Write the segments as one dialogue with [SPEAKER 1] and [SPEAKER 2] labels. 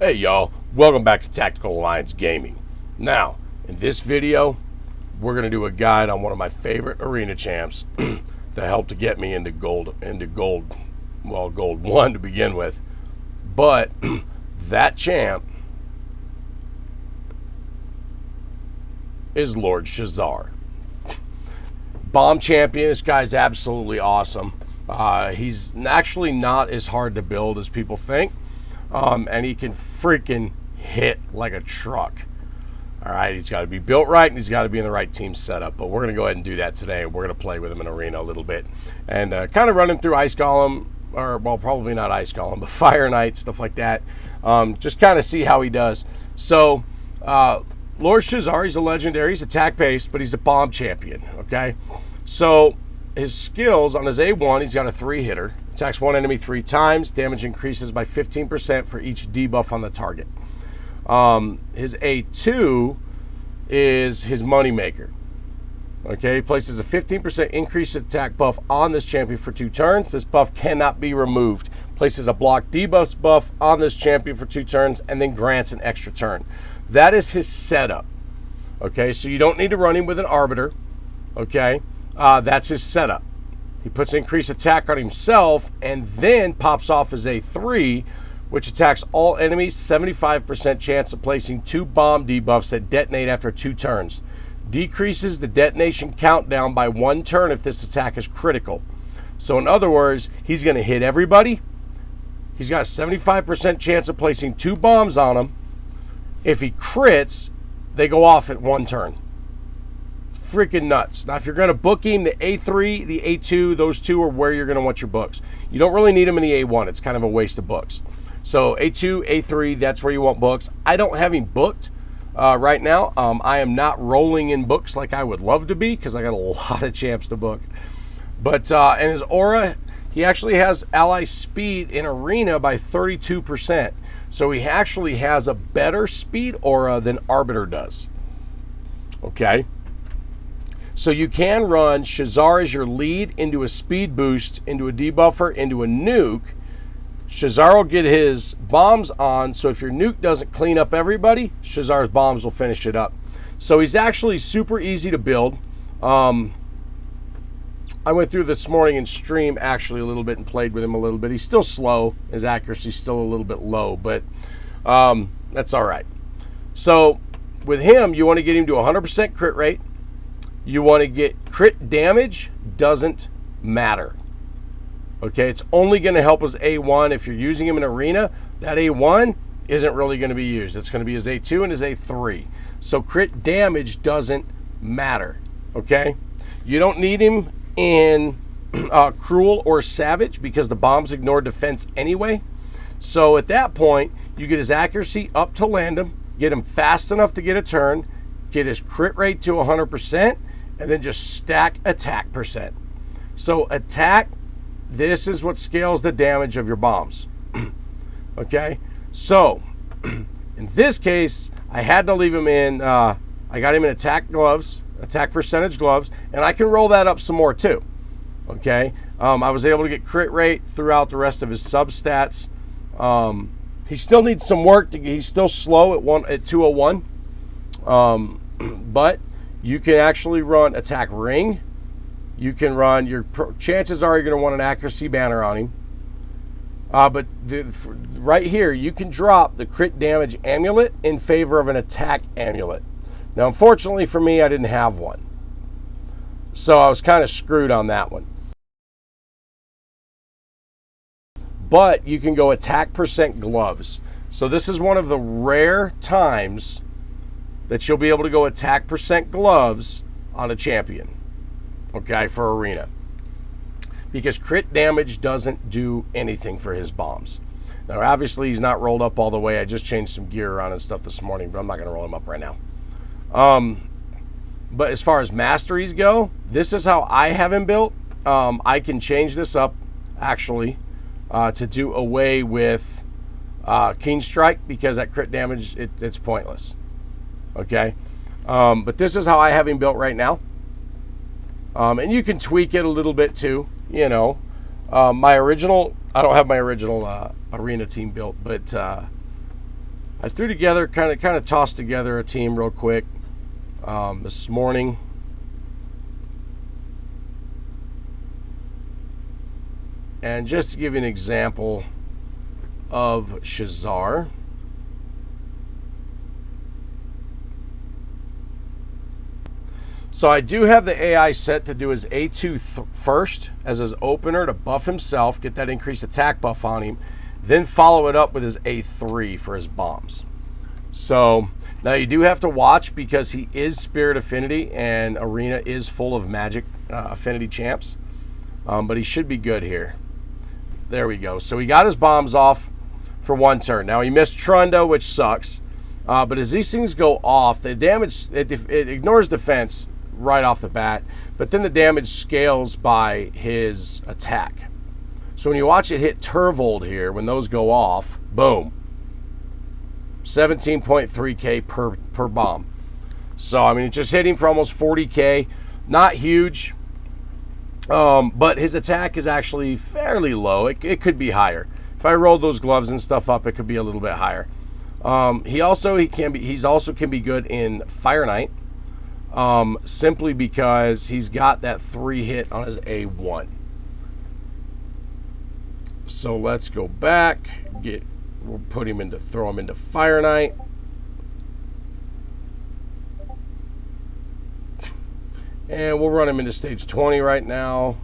[SPEAKER 1] Hey y'all, welcome back to Tactical Alliance Gaming. Now, in this video, we're going to do a guide on one of my favorite arena champs that helped to get me into gold 1 to begin with. But that champ is Lord Shazar. Bomb champion, this guy's absolutely awesome. He's actually not as hard to build as people think. And he can freaking hit like a truck. All right, he's got to be built right, and he's got to be in the right team setup. But we're going to go ahead and do that today. We're going to play with him in arena a little bit. And kind of run him through Ice Golem, or, well, probably not Ice Golem, but Fire Knight, stuff like that. Just kind of see how he does. So, Lord Shazar, he's a legendary. He's attack-based, but he's a bomb champion, okay? So, his skills, on his A1, he's got a 3-hitter. Attacks one enemy 3 times. Damage increases by 15% for each debuff on the target. His A2 is his moneymaker. Okay, he places a 15% increased attack buff on this champion for 2 turns. This buff cannot be removed. Places a block debuffs buff on this champion for 2 turns and then grants an extra turn. That is his setup. Okay, so you don't need to run him with an Arbiter. Okay, that's his setup. He puts increased attack on himself and then pops off his A3, which attacks all enemies, 75% chance of placing 2 bomb debuffs that detonate after 2 turns. Decreases the detonation countdown by 1 turn if this attack is critical. So in other words, he's going to hit everybody. He's got a 75% chance of placing 2 bombs on them. If he crits, they go off at 1 turn. Freaking nuts. Now, if you're going to book him, the A3, the A2, those 2 are where you're going to want your books. You don't really need him in the A1. It's kind of a waste of books. So A2, A3, that's where you want books. I don't have him booked right now. I am not rolling in books like I would love to be because I got a lot of champs to book. But in his aura, he actually has ally speed in arena by 32%. So he actually has a better speed aura than Arbiter does. Okay. So you can run Shazar as your lead into a speed boost, into a debuffer, into a nuke. Shazar will get his bombs on, so if your nuke doesn't clean up everybody, Shazar's bombs will finish it up. So he's actually super easy to build. I went through this morning in stream actually a little bit and played with him a little bit. He's still slow. His accuracy's still a little bit low, but that's all right. So with him, you want to get him to 100% crit rate. You want to get crit damage, doesn't matter. Okay, it's only going to help his A1. If you're using him in arena, that A1 isn't really going to be used. It's going to be his A2 and his A3. So crit damage doesn't matter. Okay, you don't need him in Cruel or Savage because the bombs ignore defense anyway. So at that point, you get his accuracy up to land him, get him fast enough to get a turn, get his crit rate to 100%, and then just stack attack percent. So attack, this is what scales the damage of your bombs. Okay, so in this case, I had to leave him in, I got him in attack gloves, attack percentage gloves, and I can roll that up some more too. Okay, I was able to get crit rate throughout the rest of his substats. He still needs some work. He's still slow at 201, but you can actually run attack ring. You can run your chances are you're going to want an accuracy banner on him. But right here, you can drop the crit damage amulet in favor of an attack amulet. Now, unfortunately for me, I didn't have one. So I was kind of screwed on that one. But you can go attack percent gloves. So this is one of the rare times that you'll be able to go attack percent gloves on a champion. Okay, for arena. Because crit damage doesn't do anything for his bombs. Now, obviously, he's not rolled up all the way. I just changed some gear around and stuff this morning, but I'm not going to roll him up right now. But as far as masteries go, this is how I have him built. I can change this up, actually, to do away with Keen Strike because that crit damage, it's pointless. Okay? But this is how I have him built right now. And you can tweak it a little bit too, you know. My original, I don't have my original arena team built, but I threw together, kind of tossed together a team real quick this morning. And just to give you an example of Shazar, so I do have the AI set to do his A2 first as his opener to buff himself, get that increased attack buff on him, then follow it up with his A3 for his bombs. So now you do have to watch because he is Spirit Affinity and Arena is full of Magic Affinity champs, but he should be good here. There we go. So he got his bombs off for one turn. Now he missed Trunda, which sucks, but as these things go off, the damage, it ignores defense right off the bat, but then the damage scales by his attack. So when you watch it hit Turvold here, when those go off, boom, 17.3k per bomb. So I mean, it just hit him for almost 40k. Not huge, but his attack is actually fairly low. It could be higher. If I roll those gloves and stuff up, it could be a little bit higher. He also can be good in Fire Knight. Simply because he's got that 3-hit on his A1. So let's go back. We'll throw him into Fire Knight. And we'll run him into stage 20 right now.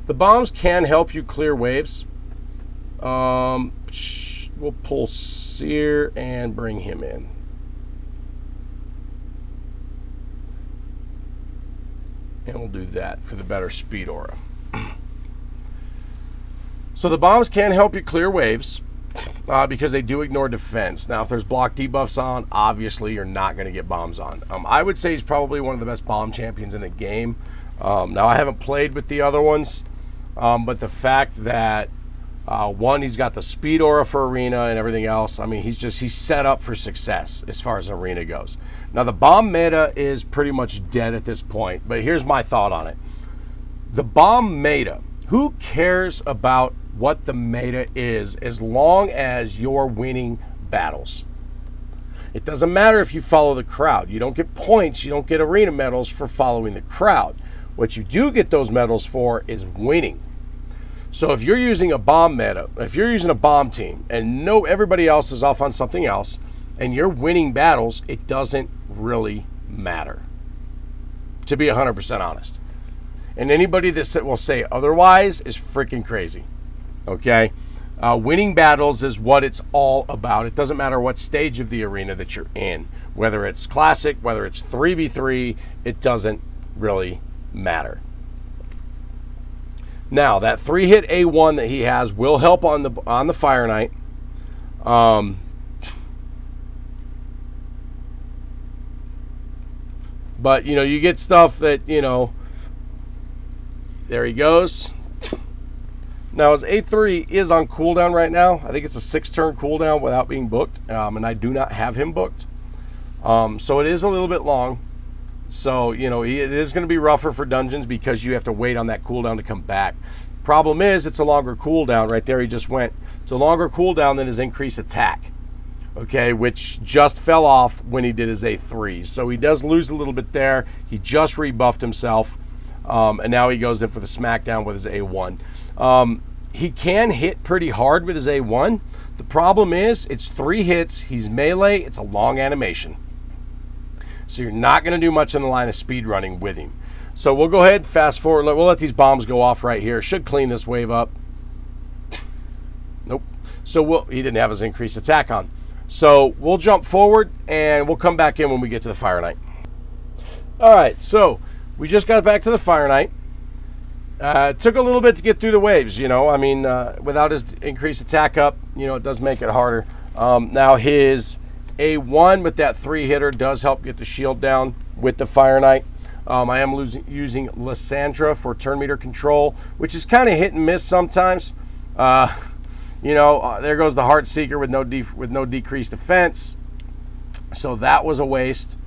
[SPEAKER 1] The bombs can help you clear waves. We'll pull Seer and bring him in. And we'll do that for the better speed aura. So the bombs can help you clear waves because they do ignore defense. Now, if there's block debuffs on, obviously you're not going to get bombs on. I would say he's probably one of the best bomb champions in the game. Now, I haven't played with the other ones, but the fact that one, he's got the speed aura for Arena and everything else. I mean, he's set up for success as far as Arena goes. Now, the bomb meta is pretty much dead at this point, but here's my thought on it. The bomb meta, who cares about what the meta is as long as you're winning battles? It doesn't matter if you follow the crowd. You don't get points, you don't get arena medals for following the crowd. What you do get those medals for is winning. So if you're using a bomb meta, if you're using a bomb team and everybody else is off on something else and you're winning battles, it doesn't really matter, to be 100% honest. And anybody that will say otherwise is freaking crazy, okay? Winning battles is what it's all about. It doesn't matter what stage of the arena that you're in, whether it's classic, whether it's 3v3, it doesn't really matter. Now, that 3-hit A1 that he has will help on the Fire Knight. But, you get stuff that, there he goes. Now, his A3 is on cooldown right now. I think it's a 6-turn cooldown without being booked, and I do not have him booked. So it is a little bit long. So, it is going to be rougher for dungeons because you have to wait on that cooldown to come back. Problem is, it's a longer cooldown. Right there, he just went. It's a longer cooldown than his increased attack, okay, which just fell off when he did his A3. So he does lose a little bit there. He just rebuffed himself, and now he goes in for the smackdown with his A1. He can hit pretty hard with his A1. The problem is, it's 3 hits. He's melee. It's a long animation. So you're not going to do much in the line of speed running with him. So we'll go ahead, fast forward. We'll let these bombs go off right here. Should clean this wave up. Nope. So he didn't have his increased attack on. So we'll jump forward and we'll come back in when we get to the Fire Knight. All right, so we just got back to the Fire Knight. It took a little bit to get through the waves, I mean, without his increased attack up, it does make it harder. Now his A1 with that 3-hitter does help get the shield down with the Fire Knight. I am using Lysandra for turn meter control, which is kind of hit and miss sometimes. There goes the Heartseeker with no decreased defense. So that was a waste.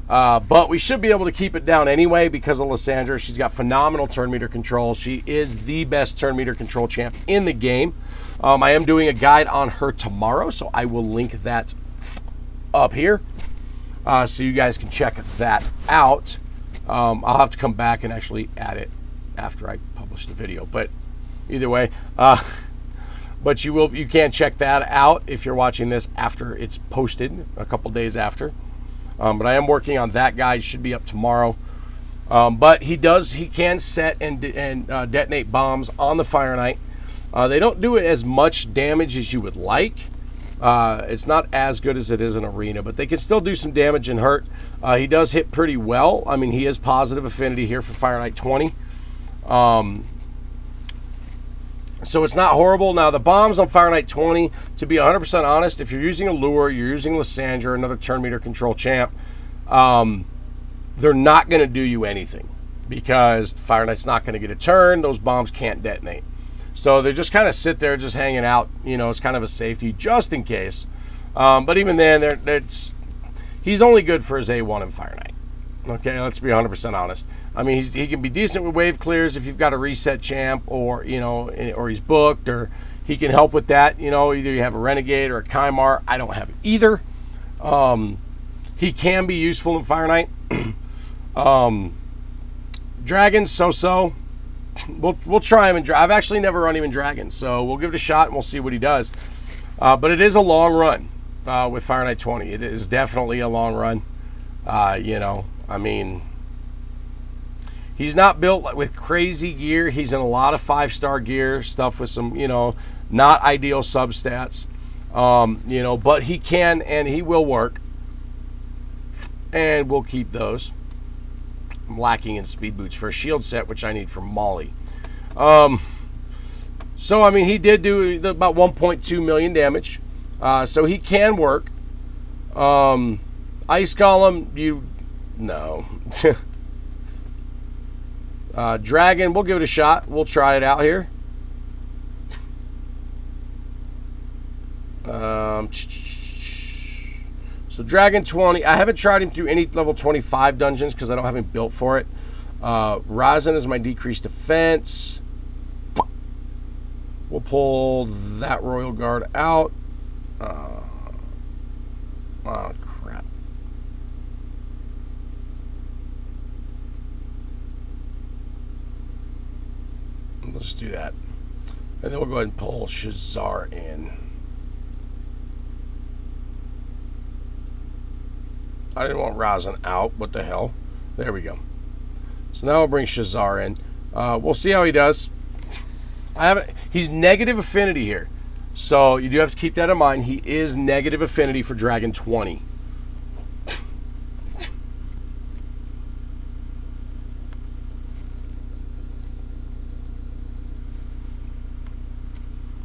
[SPEAKER 1] But we should be able to keep it down anyway because of Lysandra. She's got phenomenal turn meter control. She is the best turn meter control champ in the game. I am doing a guide on her tomorrow, so I will link that up here so you guys can check that out. I'll have to come back and actually add it after I publish the video, but either way, but you can check that out if you're watching this after it's posted, a couple days after. But I am working on that guide. Should be up tomorrow. But he can set and detonate bombs on the Fire Knight. They don't do as much damage as you would like. It's not as good as it is in Arena, but they can still do some damage and hurt. He does hit pretty well. I mean, he is positive affinity here for Fire Knight 20. So it's not horrible. Now, the bombs on Fire Knight 20, to be 100% honest, if you're using a lure, you're using Lysandra, another turn meter control champ, they're not going to do you anything because Fire Knight's not going to get a turn. Those bombs can't detonate. So they just kind of sit there just hanging out. You know, it's kind of a safety just in case. But even then, he's only good for his A1 and Fire Knight. Okay, let's be 100% honest. I mean, he can be decent with wave clears if you've got a reset champ or, you know, or he's booked, or he can help with that. You know, either you have a Renegade or a Kymar. I don't have either. He can be useful in Fire Knight. Dragons, so-so. We'll try him in I've actually never run him in Dragons, so we'll give it a shot and we'll see what he does. But it is a long run with Fire Knight 20. It is definitely a long run. You know, I mean, he's not built with crazy gear. He's in a lot of 5-star gear, stuff with some, you know, not ideal substats. You know, but he can and he will work. And we'll keep those. I'm lacking in speed boots for a shield set, which I need for Molly. So, I mean, he did do about 1.2 million damage. So he can work. Ice Golem, no. Dragon, we'll give it a shot. We'll try it out here. So Dragon 20, I haven't tried him through any level 25 dungeons because I don't have him built for it. Razin is my decreased defense. We'll pull that Royal Guard out. Oh, crap. Let's do that. And then we'll go ahead and pull Shazar in. I didn't want Razin out. What the hell? There we go. So now we'll bring Shazar in. We'll see how he does. He's negative affinity here. So you do have to keep that in mind. He is negative affinity for Dragon 20.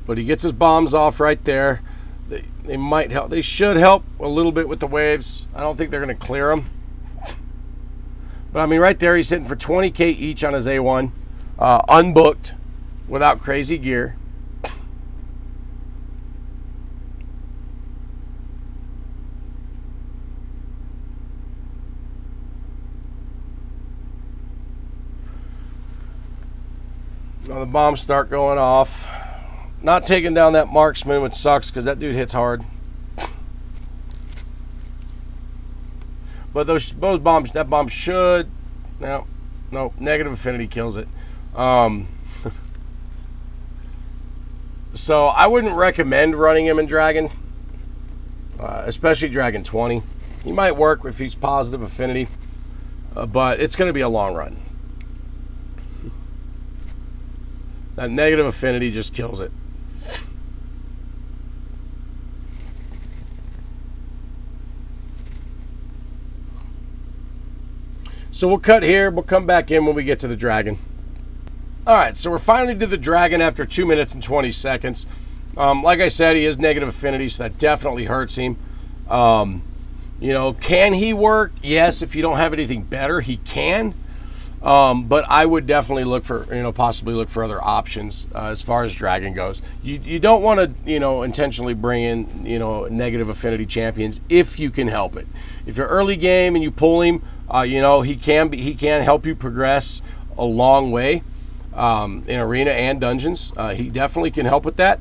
[SPEAKER 1] But he gets his bombs off right there. They might help. They should help a little bit with the waves. I don't think they're going to clear them. But I mean, right there, he's hitting for 20k each on his A1, unbooked, without crazy gear. Now the bombs start going off. Not taking down that marksman, which sucks because that dude hits hard. But those bombs, that bomb should, no, negative affinity kills it. So I wouldn't recommend running him in Dragon, especially Dragon 20. He might work if he's positive affinity, but it's going to be a long run. That negative affinity just kills it. So we'll cut here. We'll come back in when we get to the Dragon. All right, so we're finally to the Dragon after 2 minutes and 20 seconds. Like I said, he is negative affinity, so that definitely hurts him. You know, can he work? Yes, if you don't have anything better, he can. But I would definitely look for, possibly look for other options as far as Dragon goes. You don't want to, intentionally bring in, negative affinity champions if you can help it. If you're early game and you pull him, he can help you progress a long way in arena and dungeons. He definitely can help with that.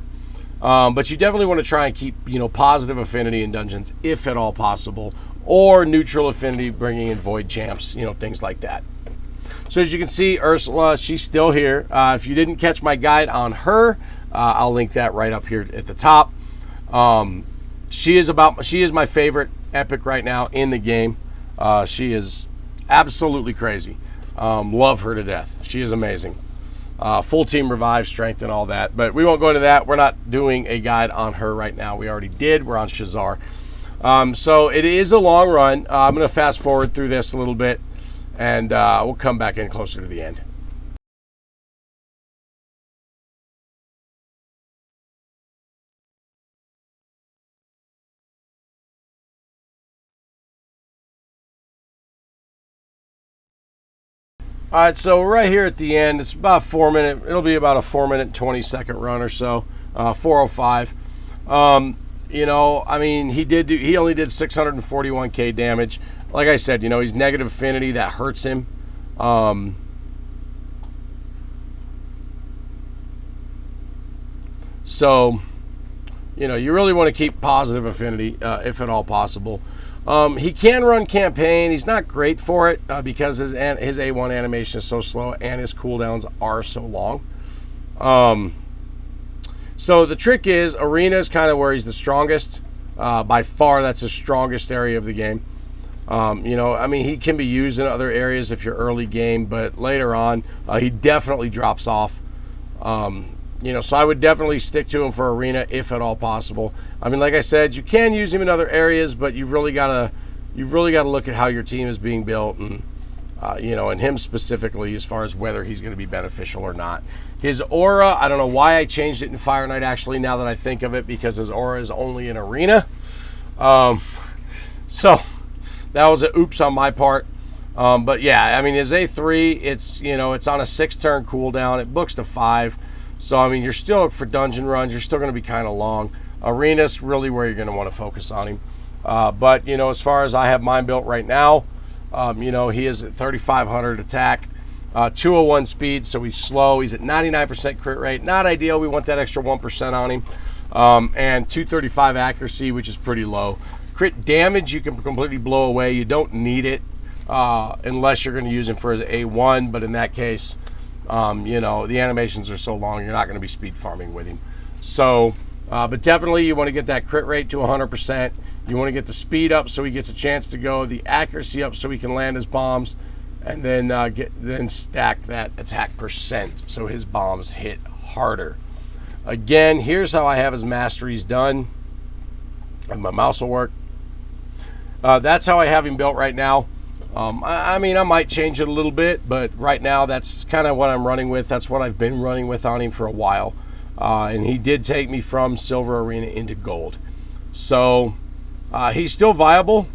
[SPEAKER 1] But you definitely want to try and keep, positive affinity in dungeons if at all possible, or neutral affinity, bringing in void champs, things like that. So as you can see, Ursula, she's still here. If you didn't catch my guide on her, I'll link that right up here at the top. She is my favorite epic right now in the game. She is absolutely crazy. Love her to death. She is amazing. Full team revive, strength, and all that. But we won't go into that. We're not doing a guide on her right now. We already did. We're on Shazar. So it is a long run. I'm going to fast forward through this a little bit, and we'll come back in closer to the end. All right, so right here at the end, it's about 4 minute. It'll be about a 4 minute 20-second run or so, 4:05. He only did 641k damage. Like I said, he's negative affinity, that hurts him. So, you really want to keep positive affinity if at all possible. He can run campaign. He's not great for it because his A1 animation is so slow and his cooldowns are so long. So the trick is, arena is kind of where he's the strongest. By far, that's his strongest area of the game. He can be used in other areas if you're early game, but later on, he definitely drops off. So I would definitely stick to him for arena if at all possible. Like I said, you can use him in other areas, but you've really got to look at how your team is being built, and and him specifically as far as whether he's going to be beneficial or not. His aura, I don't know why I changed it in Fire Knight, actually, now that I think of it, because his aura is only in arena. So that was a oops on my part. But yeah, his A3, it's on a 6-turn cooldown. It books to 5. So, you're still, for dungeon runs, you're still going to be kind of long. Arena's really where you're going to want to focus on him. But, as far as I have mine built right now, he is at 3,500 attack, 201 speed, so he's slow. He's at 99% crit rate. Not ideal. We want that extra 1% on him. And 235 accuracy, which is pretty low. Crit damage, you can completely blow away. You don't need it unless you're going to use him for his A1, but in that case, the animations are so long, you're not going to be speed farming with him. So, but definitely you want to get that crit rate to 100%. You want to get the speed up so he gets a chance to go, the accuracy up so he can land his bombs, and then stack that attack percent so his bombs hit harder. Again, here's how I have his masteries done. And my mouse will work. That's how I have him built right now. I might change it a little bit, but right now that's kind of what I'm running with. That's what I've been running with on him for a while. And he did take me from Silver Arena into Gold. So he's still viable.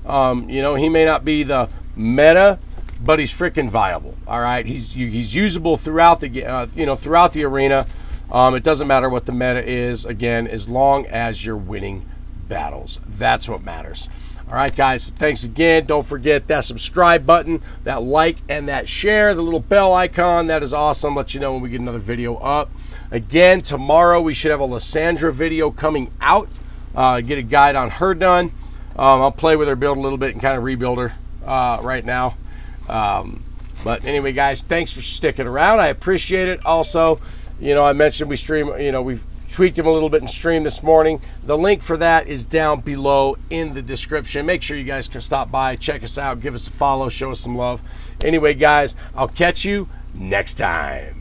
[SPEAKER 1] He may not be the meta, but he's freaking viable. All right, he's usable throughout the throughout the arena. It doesn't matter what the meta is. Again, as long as you're winning battles, that's what matters. All right, guys, thanks again. Don't forget that subscribe button, that like, and that share, the little bell icon. That is awesome. Let you know when we get another video up. Again, tomorrow we should have a Lysandra video coming out. Get a guide on her done. I'll play with her build a little bit and kind of rebuild her right now. But anyway, guys, thanks for sticking around. I appreciate it. Also, I mentioned we stream, we've tweaked him a little bit in stream this morning. The link for that is down below in the description. Make sure you guys can stop by, check us out, give us a follow, show us some love. Anyway, guys, I'll catch you next time.